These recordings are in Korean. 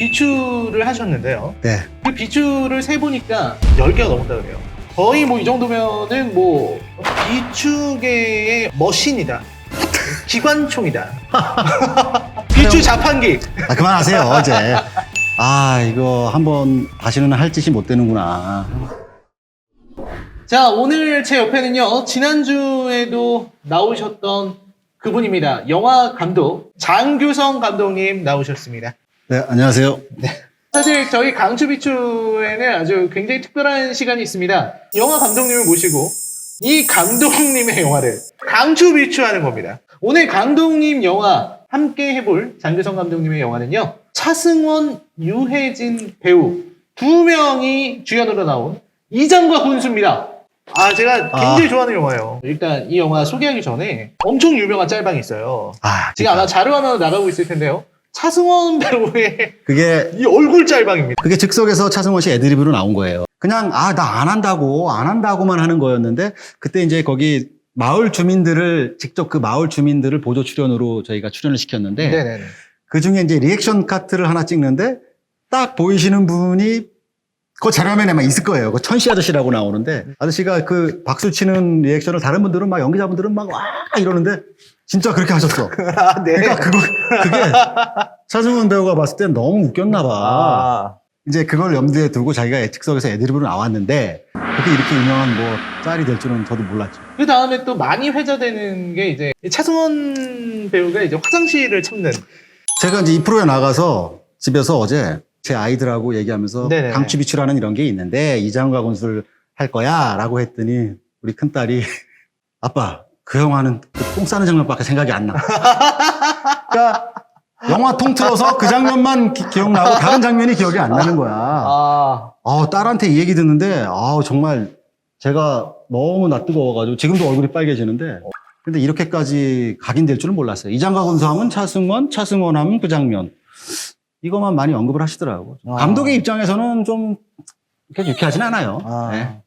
비추를 하셨는데요. 네. 그 비추를 세보니까 10개가 넘었다 그래요. 거의 뭐 이 정도면은 뭐 비추계의 머신이다. 기관총이다. 비추 자판기. 아, 그만하세요, 어제. 아, 이거 한번 다시는 할 짓이 못 되는구나. 자, 오늘 제 옆에는요, 지난주에도 나오셨던 그분입니다. 영화 감독, 장규성 감독님 나오셨습니다. 네, 안녕하세요. 사실 저희 강추비추에는 아주 굉장히 특별한 시간이 있습니다. 영화 감독님을 모시고 이 감독님의 영화를 강추비추하는 겁니다. 오늘 감독님 영화 함께 해볼 장규성 감독님의 영화는요, 차승원, 유해진 배우 두 명이 주연으로 나온 이장과 군수입니다. 아, 제가 굉장히 좋아하는 영화예요. 일단 이 영화 소개하기 전에 엄청 유명한 짤방이 있어요. 아, 지금 아마 자료화면으로 나가고 있을 텐데요. 차승원 배우의 그게 이 얼굴 짤방입니다. 그게 즉석에서 차승원 씨 애드리브로 나온 거예요. 그냥, 아, 나 안 한다고만 하는 거였는데, 그때 이제 거기 마을 주민들을, 직접 그 마을 주민들을 보조 출연으로 저희가 출연을 시켰는데, 네네네. 그 중에 이제 리액션 카트를 하나 찍는데, 딱 보이시는 분이 그 자료화면에만 있을 거예요. 그 천씨 아저씨라고 나오는데, 아저씨가 그 박수 치는 리액션을 다른 분들은 막, 연기자분들은 막, 와! 이러는데, 진짜 그렇게 하셨어. 아, 네. 그러니까 그게 차승원 배우가 봤을 땐 너무 웃겼나 봐. 아, 이제 그걸 염두에 두고 자기가 즉석에서 애드리브로 나왔는데 그렇게 이렇게 유명한 뭐 짤이 될 줄은 저도 몰랐죠. 그 다음에 또 많이 회자되는 게 이제 차승원 배우가 이제 화장실을 참는. 제가 이제 이 프로에 나가서 집에서 어제 제 아이들하고 얘기하면서 네네. 강추비추라는 이런 게 있는데 이장과 군수를 할 거야 라고 했더니 우리 큰딸이 아빠 그 영화는 그 똥 싸는 장면밖에 생각이 안 나. 그러니까 영화 통틀어서 그 장면만 기억나고 다른 장면이 기억이 안 나는 거야. 딸한테 이 얘기 듣는데, 정말 제가 너무 낯뜨거워가지고 지금도 얼굴이 빨개지는데, 근데 이렇게까지 각인될 줄은 몰랐어요. 이장가 군수 하면 차승원 하면 그 장면. 이것만 많이 언급을 하시더라고요. 감독의 입장에서는 좀 그렇게 유쾌하진 않아요. 네.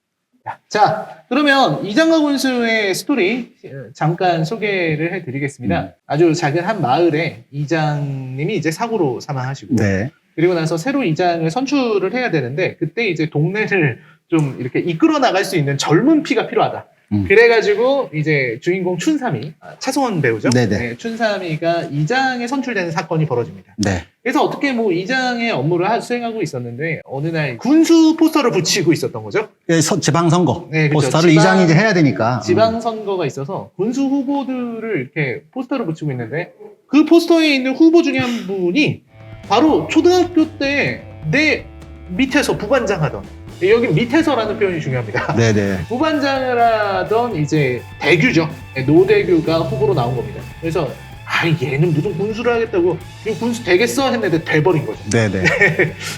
자, 그러면 이장과 군수의 스토리 잠깐 소개를 해드리겠습니다. 아주 작은 한 마을에 이장님이 이제 사고로 사망하시고, 네. 그리고 나서 새로 이장을 선출을 해야 되는데, 그때 이제 동네를 좀 이렇게 이끌어 나갈 수 있는 젊은 피가 필요하다. 그래가지고 이제 주인공 춘삼이, 차승원 배우죠. 네네. 네, 춘삼이가 이장에 선출되는 사건이 벌어집니다. 네. 그래서 어떻게 뭐 이장의 업무를 수행하고 있었는데 어느 날 군수 포스터를 붙이고 있었던 거죠. 지방선거. 네, 그렇죠. 포스터를 이장이 이제 해야 되니까. 지방선거가 있어서 군수 후보들을 이렇게 포스터를 붙이고 있는데 그 포스터에 있는 후보 중에 한 분이 바로 초등학교 때 내 밑에서 부반장 하던, 여기 밑에서라는 표현이 중요합니다. 네네. 부반장을 하던 이제 대규죠. 노대규가 후보로 나온 겁니다. 그래서 얘는 무슨 군수를 하겠다고 이거 군수 되겠어 했는데 돼버린 거죠. 네네.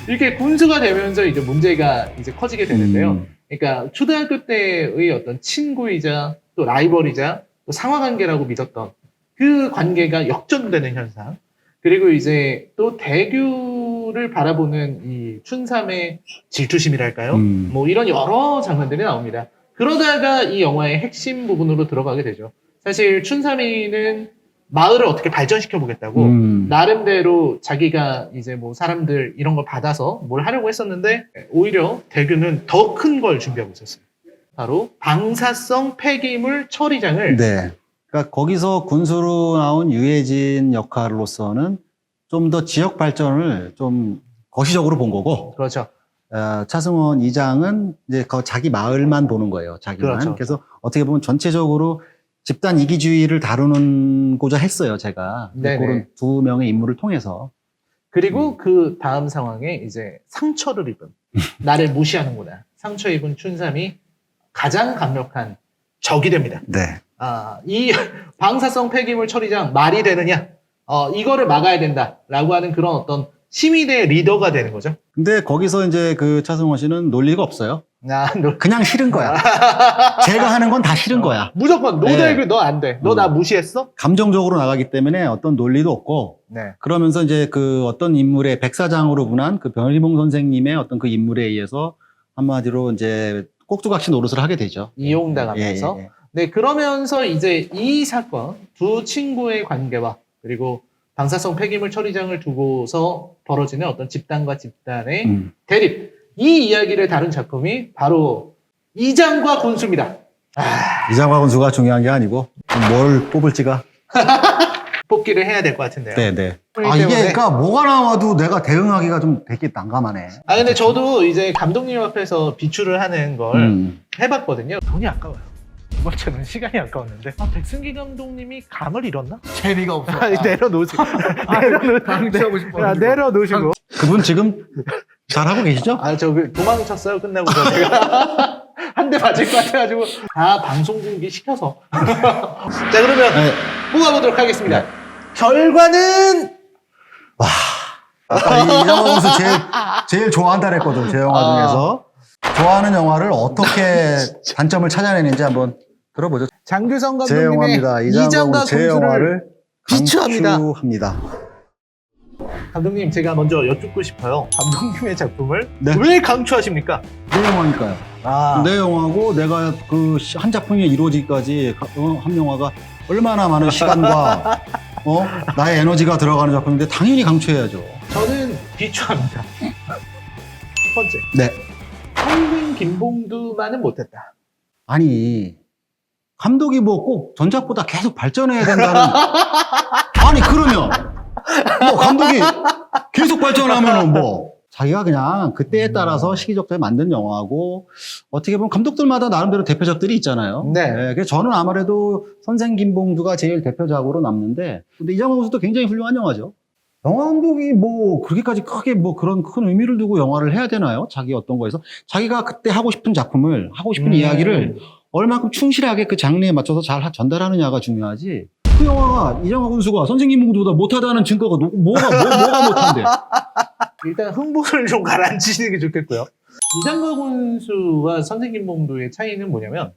이렇게 군수가 되면서 이제 문제가 이제 커지게 되는데요. 그러니까 초등학교 때의 어떤 친구이자 또 라이벌이자 또 상하관계라고 믿었던 그 관계가 역전되는 현상. 그리고 이제 또 대규를 바라보는 이 춘삼의 질투심이랄까요? 뭐 이런 여러 장면들이 나옵니다. 그러다가 이 영화의 핵심 부분으로 들어가게 되죠. 사실 춘삼이는 마을을 어떻게 발전시켜 보겠다고 나름대로 자기가 이제 뭐 사람들 이런 걸 받아서 뭘 하려고 했었는데 오히려 대규는 더 큰 걸 준비하고 있었어요. 바로 방사성 폐기물 처리장을. 네. 그러니까 거기서 군수로 나온 유해진 역할로서는 좀 더 지역 발전을 좀 거시적으로 본 거고. 그렇죠. 차승원 이장은 이제 자기 마을만 보는 거예요. 자기만. 그렇죠. 그래서 어떻게 보면 전체적으로 집단 이기주의를 다루는고자 했어요, 제가. 네네. 그런 두 명의 인물을 통해서. 그리고 그 다음 상황에 이제 상처를 입은, 나를 무시하는구나. 상처 입은 춘삼이 가장 강력한 적이 됩니다. 네. 이 방사성 폐기물 처리장 말이 되느냐? 이거를 막아야 된다라고 하는 그런 어떤 시민의 리더가 되는 거죠. 근데 거기서 이제 그 차승원 씨는 논리가 없어요. 그냥 싫은 거야. 제가 하는 건 다 싫은 거야. 무조건 노대교 너 안 돼. 너 나 무시했어? 감정적으로 나가기 때문에 어떤 논리도 없고. 네. 그러면서 이제 그 어떤 인물의 백사장으로 분한 그 변희봉 선생님의 어떤 그 인물에 의해서 한마디로 이제 꼭두각시 노릇을 하게 되죠. 이용당하면서. 네, 그러면서 이제 이 사건, 두 친구의 관계와 그리고 방사성 폐기물 처리장을 두고서 벌어지는 어떤 집단과 집단의 대립. 이 이야기를 다룬 작품이 바로 이장과 군수입니다. 이장과 군수가 중요한 게 아니고 뭘 뽑을지가. 뽑기를 해야 될 것 같은데요. 네네. 이게 그러니까 뭐가 나와도 내가 대응하기가 좀 되게 난감하네. 근데 저도 이제 감독님 앞에서 비추를 하는 걸 해봤거든요. 돈이 아까워요. 두 번째는 시간이 아까웠는데. 백승기 감독님이 감을 잃었나? 재미가 없어. 내려놓으시고. 강추하고 싶어. 내려놓으시고. 그분 지금 잘하고 계시죠? 도망쳤어요. 끝나고서 제가. 한 대 맞을 것 같아가지고. 다 방송국이 시켜서. 자, 그러면 뽑아보도록 하겠습니다. 결과는 아까 이장과 군수 제일 좋아한다 그랬거든. 제 영화 중에서. 좋아하는 영화를 어떻게 단점을 찾아내는지 한번 들어보죠. 장규성 제 감독님의 영화입니다. 이장과 제 군수를 영화를 비추합니다. 강추합니다. 감독님, 제가 먼저 여쭙고 싶어요. 감독님의 작품을 네. 왜 강추하십니까? 내 영화니까요. 내 영화고 내가 그 한 작품이 이루어지기까지 한 영화가 얼마나 많은 시간과 나의 에너지가 들어가는 작품인데 당연히 강추해야죠. 저는 비추합니다. 첫 번째. 네. 선생 김봉두만은 못했다. 아니 감독이 뭐 꼭 전작보다 계속 발전해야 된다는 아니 그러면 뭐 감독이 계속 발전하면은 뭐 자기가 그냥 그때에 따라서 시기적절히 만든 영화고 어떻게 보면 감독들마다 나름대로 대표작들이 있잖아요. 네. 그래서 저는 아무래도 선생 김봉두가 제일 대표작으로 남는데 근데 이장호 선수도 굉장히 훌륭한 영화죠. 영화 감독이 뭐 그렇게까지 크게 뭐 그런 큰 의미를 두고 영화를 해야 되나요? 자기 어떤 거에서 자기가 그때 하고 싶은 작품을 하고 싶은 이야기를 얼마큼 충실하게 그 장르에 맞춰서 잘 전달하느냐가 중요하지. 그 영화가 이장화 군수가 선생님 봉두보다 못하다는 증거가 뭐가 못한데? 일단 흥분을 좀 가라앉히시는 게 좋겠고요. 이장과 군수와 선생님 봉두의 차이는 뭐냐면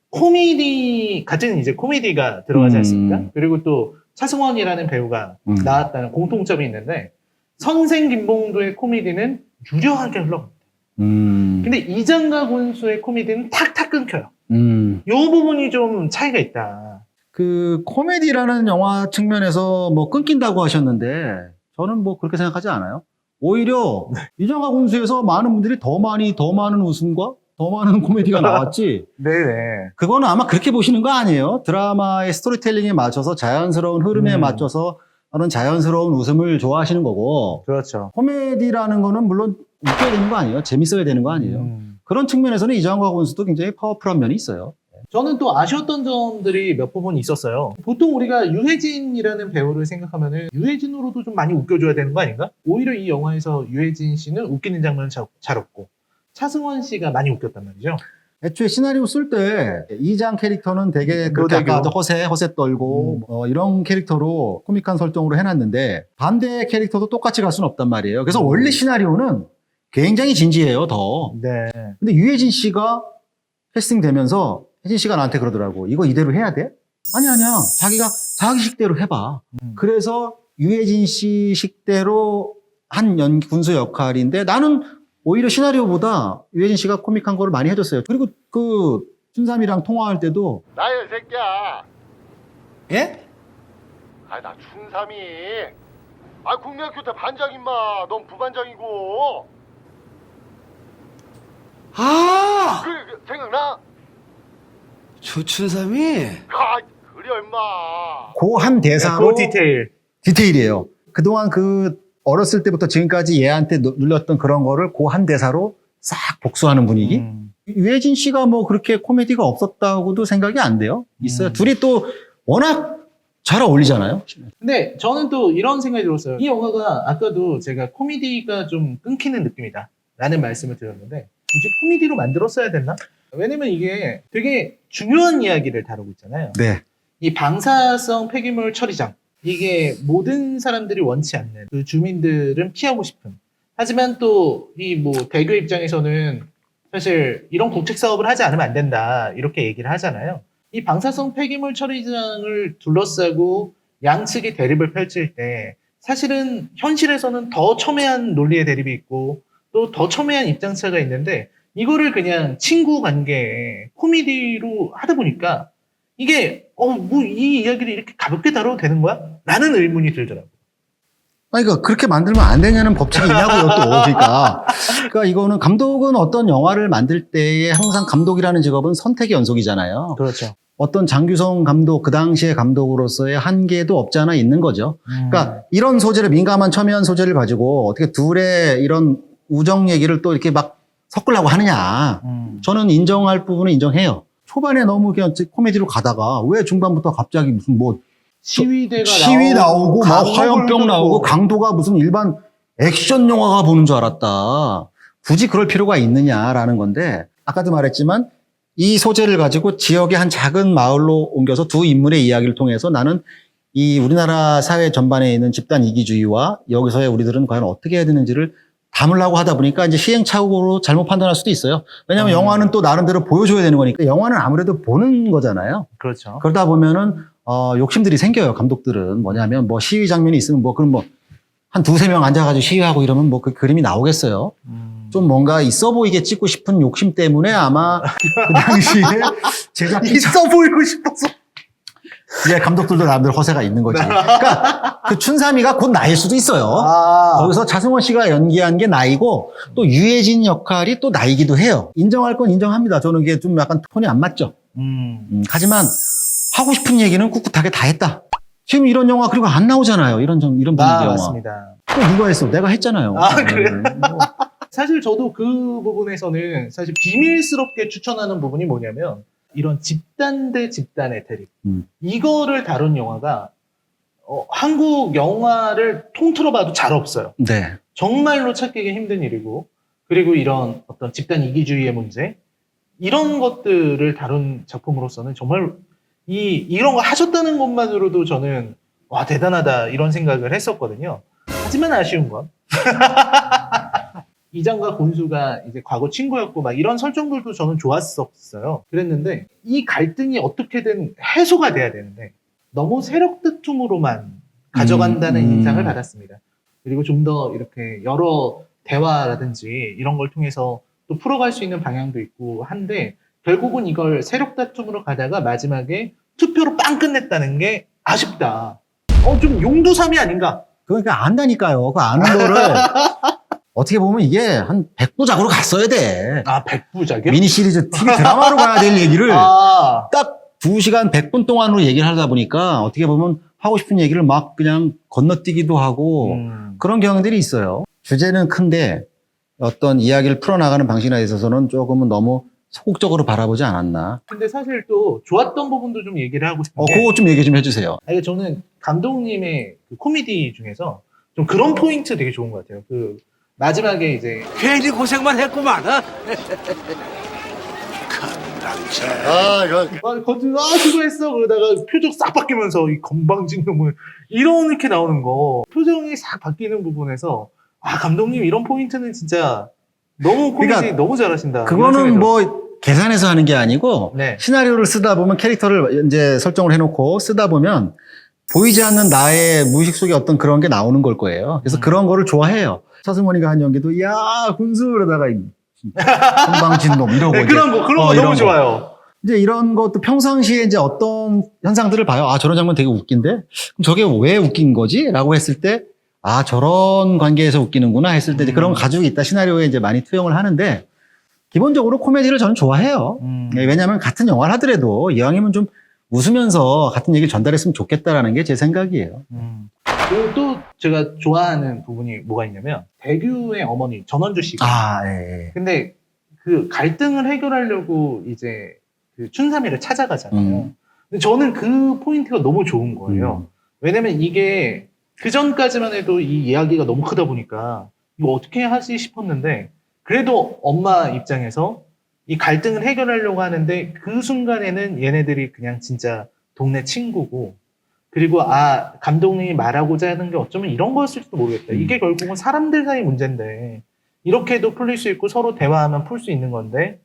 코미디 같은 이제 코미디가 들어가지 않습니까? 그리고 또 차승원이라는 배우가 나왔다는 공통점이 있는데 선생 김봉두의 코미디는 유려하게 흘러갑니다. 근데 이장과 군수의 코미디는 탁탁 끊겨요. 이 부분이 좀 차이가 있다. 그 코미디라는 영화 측면에서 뭐 끊긴다고 하셨는데 저는 뭐 그렇게 생각하지 않아요. 오히려 이장과 군수에서 많은 분들이 더 많은 웃음과 더 많은 코미디가 나왔지. 네네. 그거는 아마 그렇게 보시는 거 아니에요. 드라마의 스토리텔링에 맞춰서 자연스러운 흐름에 맞춰서 하는 자연스러운 웃음을 좋아하시는 거고. 그렇죠. 코미디라는 거는 물론 웃겨야 되는 거 아니에요. 재밌어야 되는 거 아니에요. 그런 측면에서는 이장과 군수도 굉장히 파워풀한 면이 있어요. 저는 또 아쉬웠던 점들이 몇 부분 있었어요. 보통 우리가 유해진이라는 배우를 생각하면은 유해진으로도 좀 많이 웃겨줘야 되는 거 아닌가? 오히려 이 영화에서 유해진 씨는 웃기는 장면은 잘 없고 차승원 씨가 많이 웃겼단 말이죠. 애초에 시나리오 쓸 때 이장 캐릭터는 되게 그렇게 아까 허세 떨고 이런 캐릭터로 코믹한 설정으로 해놨는데 반대 캐릭터도 똑같이 갈 수는 없단 말이에요. 그래서 원래 시나리오는 굉장히 진지해요, 더. 네. 근데 유해진 씨가 캐스팅되면서 혜진 씨가 나한테 그러더라고. 이거 이대로 해야 돼? 아니야. 자기가 자기 식대로 해봐. 그래서 유해진 씨 식대로 한 군수 역할인데 나는 오히려 시나리오보다 유해진 씨가 코믹한 거를 많이 해줬어요. 그리고 그 춘삼이랑 통화할 때도 나야, 이 새끼야. 예? 나 춘삼이. 국민학교 때 반장 임마. 넌 부반장이고. 생각나? 조춘삼이? 그래 임마. 그 한 대사로 그 디테일이에요. 그동안 그 어렸을 때부터 지금까지 얘한테 눌렸던 그런 거를 그 한 대사로 싹 복수하는 분위기. 유해진 씨가 뭐 그렇게 코미디가 없었다고도 생각이 안 돼요. 있어요. 둘이 또 워낙 잘 어울리잖아요. 근데 저는 또 이런 생각이 들었어요. 이 영화가 아까도 제가 코미디가 좀 끊기는 느낌이다 라는 말씀을 드렸는데 굳이 코미디로 만들었어야 됐나? 왜냐면 이게 되게 중요한 이야기를 다루고 있잖아요. 네. 이 방사성 폐기물 처리장, 이게 모든 사람들이 원치 않는 그 주민들은 피하고 싶은, 하지만 또 이 뭐 대교 입장에서는 사실 이런 국책 사업을 하지 않으면 안 된다 이렇게 얘기를 하잖아요. 이 방사성 폐기물 처리장을 둘러싸고 양측이 대립을 펼칠 때 사실은 현실에서는 더 첨예한 논리의 대립이 있고 또 더 첨예한 입장차가 있는데 이거를 그냥 친구 관계에 코미디로 하다 보니까 이게 뭐 이 이야기를 이렇게 가볍게 다뤄도 되는 거야? 라는 의문이 들더라고요. 아니, 그렇게 만들면 안 되냐는 법칙이 있냐고요, 또. 그러니까 이거는 감독은 어떤 영화를 만들 때에 항상 감독이라는 직업은 선택의 연속이잖아요. 그렇죠. 어떤 장규성 감독, 그 당시의 감독으로서의 한계도 없지 않아 있는 거죠. 그러니까 이런 소재를, 민감한 첨예한 소재를 가지고 어떻게 둘의 이런 우정 얘기를 또 이렇게 막 섞으려고 하느냐. 저는 인정할 부분은 인정해요. 초반에 너무 그냥 코미디로 가다가 왜 중반부터 갑자기 무슨 뭐 시위대가 시위 나오고 막 강목을 화염병 들고. 나오고 강도가 무슨 일반 액션 영화가 보는 줄 알았다. 굳이 그럴 필요가 있느냐라는 건데, 아까도 말했지만 이 소재를 가지고 지역의 한 작은 마을로 옮겨서 두 인물의 이야기를 통해서 나는 이 우리나라 사회 전반에 있는 집단 이기주의와 여기서의 우리들은 과연 어떻게 해야 되는지를 담으려고 하다 보니까 이제 시행착오로 잘못 판단할 수도 있어요. 왜냐하면 영화는 또 나름대로 보여줘야 되는 거니까. 영화는 아무래도 보는 거잖아요. 그렇죠. 그러다 보면은 욕심들이 생겨요. 감독들은 뭐냐면 뭐 시위 장면이 있으면 뭐 그럼 뭐 한 두세 명 앉아가지고 시위하고 이러면 뭐 그 그림이 나오겠어요. 좀 뭔가 있어 보이게 찍고 싶은 욕심 때문에 아마 그 당시에 제작진 있어 보이고 싶어서. 이제 감독들도 나름대로 허세가 있는 거지. 그러니까 그 춘삼이가 곧 나일 수도 있어요. 거기서 차승원 씨가 연기한 게 나이고 또 유해진 역할이 또 나이기도 해요. 인정할 건 인정합니다. 저는 이게 좀 약간 톤이 안 맞죠. 하지만 하고 싶은 얘기는 꿋꿋하게 다 했다. 지금 이런 영화 그리고 안 나오잖아요. 이런 분위기 영화. 맞습니다. 또 누가 했어? 내가 했잖아요. 그래요? 뭐. 사실 저도 그 부분에서는 사실 비밀스럽게 추천하는 부분이 뭐냐면 이런 집단 대 집단의 대립. 이거를 다룬 영화가 한국 영화를 통틀어 봐도 잘 없어요. 네. 정말로 찾기가 힘든 일이고, 그리고 이런 어떤 집단 이기주의의 문제, 이런 것들을 다룬 작품으로서는 정말 이런 거 하셨다는 것만으로도 저는 와 대단하다 이런 생각을 했었거든요. 하지만 아쉬운 건 이장과 곤수가 이제 과거 친구였고 막 이런 설정들도 저는 좋았었어요. 그랬는데 이 갈등이 어떻게든 해소가 돼야 되는데 너무 세력 다툼으로만 가져간다는 인상을 받았습니다. 그리고 좀 더 이렇게 여러 대화라든지 이런 걸 통해서 또 풀어갈 수 있는 방향도 있고 한데 결국은 이걸 세력 다툼으로 가다가 마지막에 투표로 빵 끝냈다는 게 아쉽다. 좀 용두삼이 아닌가? 그러니까 안다니까요. 그 아는 거를 어떻게 보면 이게 한 100부작으로 갔어야 돼. 아, 백부작이요? 미니 시리즈 TV 드라마로 가야 될 얘기를 아, 딱 2시간 100분 동안으로 얘기를 하다 보니까 어떻게 보면 하고 싶은 얘기를 막 그냥 건너뛰기도 하고 그런 경향들이 있어요. 주제는 큰데 어떤 이야기를 풀어나가는 방식에 있어서는 조금은 너무 소극적으로 바라보지 않았나. 근데 사실 또 좋았던 부분도 좀 얘기를 하고 싶은데 그거 좀 얘기 좀 해주세요. 이게 저는 감독님의 그 코미디 중에서 좀 그런 포인트 되게 좋은 것 같아요. 그 마지막에 이제 괜히 고생만 했구만. 수고했어 그러다가 표정 싹 바뀌면서 이 건방진 놈을 이렇게 나오는 거 표정이 싹 바뀌는 부분에서 감독님 이런 포인트는 진짜 너무 코미디 그러니까 너무 잘하신다. 그거는 뭐 계산해서 하는 게 아니고 네. 시나리오를 쓰다 보면 캐릭터를 이제 설정을 해놓고 쓰다 보면 보이지 않는 나의 무의식 속에 어떤 그런 게 나오는 걸 거예요. 그래서 그런 거를 좋아해요. 차승원이가 한 연기도 야 군수 그러다가 건방진 놈 이러고 네, 그런 거 이런 너무 거. 좋아요. 이제 이런 것도 평상시에 이제 어떤 현상들을 봐요. 저런 장면 되게 웃긴데? 그럼 저게 왜 웃긴 거지? 라고 했을 때, 저런 관계에서 웃기는구나 했을 때 이제 그런 가죽이 있다 시나리오에 이제 많이 투영을 하는데, 기본적으로 코미디를 저는 좋아해요. 왜냐하면 같은 영화를 하더라도 이왕이면 좀 웃으면서 같은 얘기를 전달했으면 좋겠다라는 게 제 생각이에요. 그리고 또 제가 좋아하는 부분이 뭐가 있냐면 대규의 어머니 전원주 씨가 예. 근데 그 갈등을 해결하려고 이제 그 춘삼이를 찾아가잖아요. 근데 저는 그 포인트가 너무 좋은 거예요. 왜냐면 이게 그 전까지만 해도 이 이야기가 너무 크다 보니까 이거 어떻게 하지 싶었는데 그래도 엄마 입장에서 이 갈등을 해결하려고 하는데 그 순간에는 얘네들이 그냥 진짜 동네 친구고 그리고 감독님이 말하고자 하는 게 어쩌면 이런 거였을지도 모르겠다. 이게 결국은 사람들 사이 문제인데 이렇게도 풀릴 수 있고 서로 대화하면 풀 수 있는 건데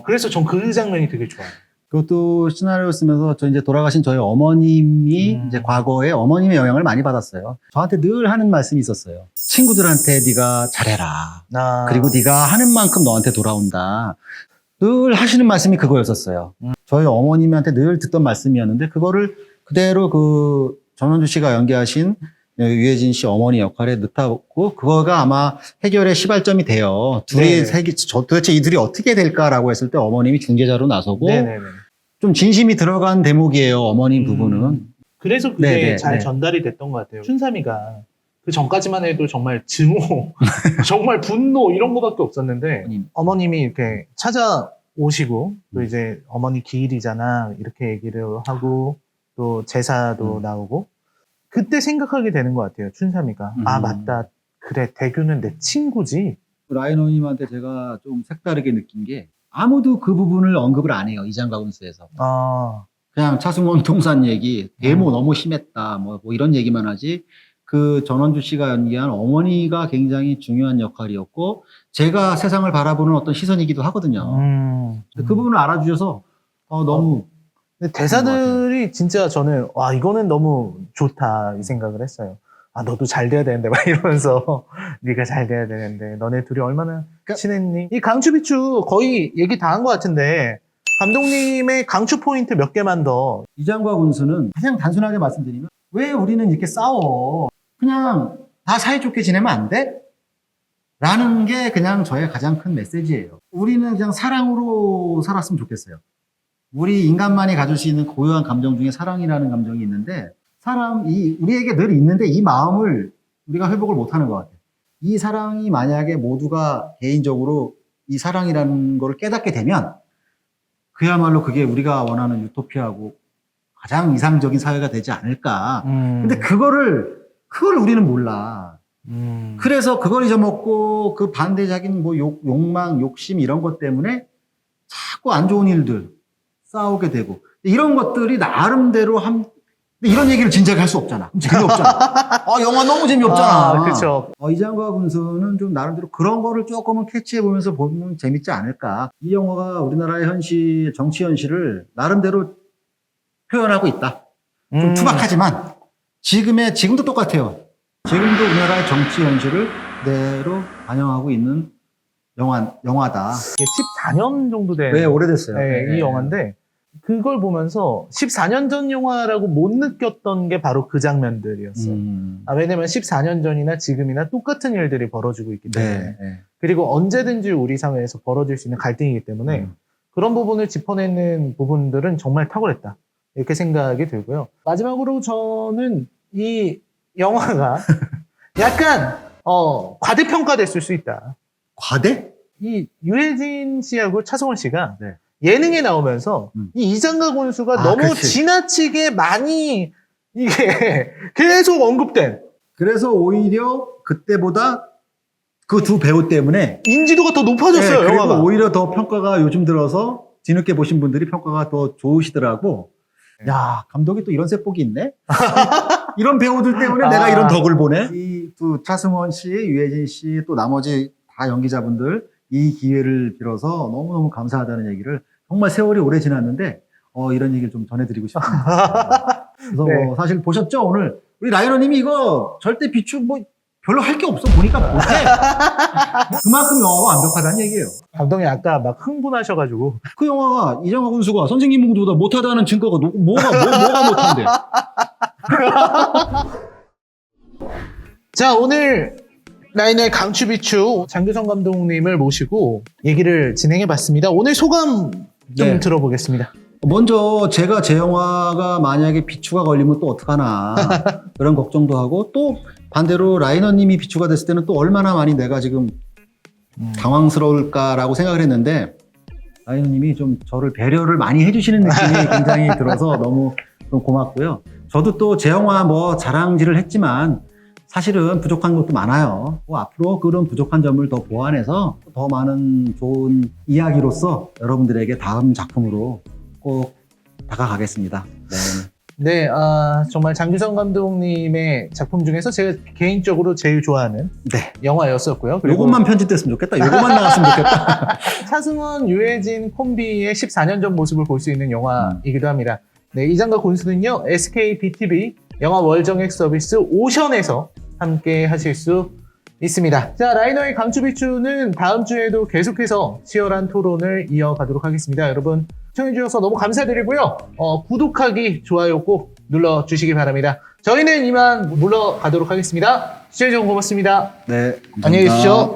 그래서 전 그 장면이 되게 좋아요. 그것도 시나리오 쓰면서 이제 돌아가신 저희 어머님이 이제 과거에 어머님의 영향을 많이 받았어요. 저한테 늘 하는 말씀이 있었어요. 친구들한테 네가 잘해라. 그리고 네가 하는 만큼 너한테 돌아온다. 늘 하시는 말씀이 그거였었어요. 저희 어머님한테 늘 듣던 말씀이었는데 그거를 그대로 그 전원주 씨가 연기하신 유해진 씨 어머니 역할에 넣다고 그거가 아마 해결의 시발점이 돼요. 네. 도대체 이들이 어떻게 될까라고 했을 때 어머님이 중재자로 나서고 네네네. 좀 진심이 들어간 대목이에요. 어머님 부분은. 그래서 그게 네네, 잘 네. 전달이 됐던 것 같아요. 춘삼이가 그 전까지만 해도 정말 증오, 정말 분노 이런 거밖에 없었는데 어머님이 이렇게 찾아오시고 또 이제 어머니 기일이잖아 이렇게 얘기를 하고 또 제사도 나오고 그때 생각하게 되는 것 같아요. 춘삼이가 아 맞다 그래 대규는 내 친구지. 라이너님한테 제가 좀 색다르게 느낀 게 아무도 그 부분을 언급을 안 해요. 이장가 군수에서. 아 그냥 차승원 통산 얘기, 데모 너무 심했다, 뭐 이런 얘기만 하지. 그 전원주 씨가 연기한 어머니가 굉장히 중요한 역할이었고, 제가 세상을 바라보는 어떤 시선이기도 하거든요. 그 부분을 알아주셔서 너무. 근데 대사들이 진짜 저는 와 이거는 너무 좋다 이 생각을 했어요. 아 너도 잘 돼야 되는데 막 이러면서 네가 잘 돼야 되는데 너네 둘이 얼마나 친했니? 이 강추 비추 거의 얘기 다 한 것 같은데 감독님의 강추 포인트 몇 개만 더. 이장과 군수는 그냥 단순하게 말씀드리면 왜 우리는 이렇게 싸워? 그냥 다 사이좋게 지내면 안 돼? 라는 게 그냥 저의 가장 큰 메시지예요. 우리는 그냥 사랑으로 살았으면 좋겠어요. 우리 인간만이 가질 수 있는 고유한 감정 중에 사랑이라는 감정이 있는데 우리에게 늘 있는데 이 마음을 우리가 회복을 못하는 것 같아요. 이 사랑이 만약에 모두가 개인적으로 이 사랑이라는 걸 깨닫게 되면 그야말로 그게 우리가 원하는 유토피아고 가장 이상적인 사회가 되지 않을까. 근데 그거를 우리는 몰라. 그래서 그걸 잊어먹고 그 반대적인 뭐 욕망, 욕심 이런 것 때문에 자꾸 안 좋은 일들 싸우게 되고 이런 것들이 나름대로 근데 이런 얘기를 진작에 할 수 없잖아. 재미없잖아. 영화 너무 재미없잖아. 그렇죠. 이장과 군수는 좀 나름대로 그런 거를 조금은 캐치해보면서 보면 재밌지 않을까. 이 영화가 우리나라의 정치 현실을 나름대로 표현하고 있다. 좀 투박하지만 지금도 똑같아요. 지금도 우리나라의 정치 현실을 그대로 반영하고 있는 영화다. 14년 정도 된 네, 오래됐어요. 이 영화인데 그걸 보면서 14년 전 영화라고 못 느꼈던 게 바로 그 장면들이었어요. 왜냐면 14년 전이나 지금이나 똑같은 일들이 벌어지고 있기 때문에 그리고 언제든지 우리 사회에서 벌어질 수 있는 갈등이기 때문에 그런 부분을 짚어내는 부분들은 정말 탁월했다. 이렇게 생각이 들고요. 마지막으로 저는 이 영화가 약간 과대평가됐을 수 있다. 과대? 이 유해진 씨하고 차승원 씨가 예능에 나오면서 이 이장가 군수가 너무 그치. 지나치게 많이 이게 계속 언급된 그래서 오히려 그때보다 그 두 배우 때문에 인지도가 더 높아졌어요. 그리고 영화가. 오히려 더 평가가 요즘 들어서 뒤늦게 보신 분들이 평가가 더 좋으시더라고. 야, 감독이 또 이런 세폭이 있네? 이런 배우들 때문에 내가 이런 덕을 보네? 이 두 차승원 씨, 유해진 씨, 또 나머지 다 연기자분들 이 기회를 빌어서 너무너무 감사하다는 얘기를 정말 세월이 오래 지났는데 이런 얘기를 좀 전해드리고 싶습니다. 그래서 네. 사실 보셨죠? 오늘 우리 라이너님이 이거 절대 비추 별로 할 게 없어. 보니까 못해. 그만큼 영화가 완벽하다는 얘기예요. 감독님 아까 막 흥분하셔가지고 그 영화가 이장화 군수가 선생님 공부보다 못하다는 증거가 뭐가 못한데? 자 오늘 라인의 강추비추 장규성 감독님을 모시고 얘기를 진행해봤습니다. 오늘 소감 좀 들어보겠습니다. 먼저 제가 제 영화가 만약에 비추가 걸리면 또 어떡하나 그런 걱정도 하고 또 반대로 라이너님이 비추가 됐을 때는 또 얼마나 많이 내가 지금 당황스러울까라고 생각을 했는데 라이너님이 좀 저를 배려를 많이 해주시는 느낌이 굉장히 들어서 너무 좀 고맙고요. 저도 또 제 영화 자랑질을 했지만 사실은 부족한 것도 많아요. 앞으로 그런 부족한 점을 더 보완해서 더 많은 좋은 이야기로서 여러분들에게 다음 작품으로 꼭 다가가겠습니다. 네, 정말 장규성 감독님의 작품 중에서 제가 개인적으로 제일 좋아하는 영화였었고요. 그리고 요것만 편집됐으면 좋겠다. 요것만 나왔으면 좋겠다. 차승원, 유해진 콤비의 14년 전 모습을 볼 수 있는 영화이기도 합니다. 네, 이장가 군수는요, SK BTV 영화 월정액 서비스 오션에서 함께 하실 수 있습니다. 자, 라이너의 강추비추는 다음 주에도 계속해서 치열한 토론을 이어가도록 하겠습니다. 여러분 시청해주셔서 너무 감사드리고요. 구독하기, 좋아요 꼭 눌러주시기 바랍니다. 저희는 이만 물러가도록 하겠습니다. 시청해주셔서 고맙습니다. 네. 안녕히 계십시오.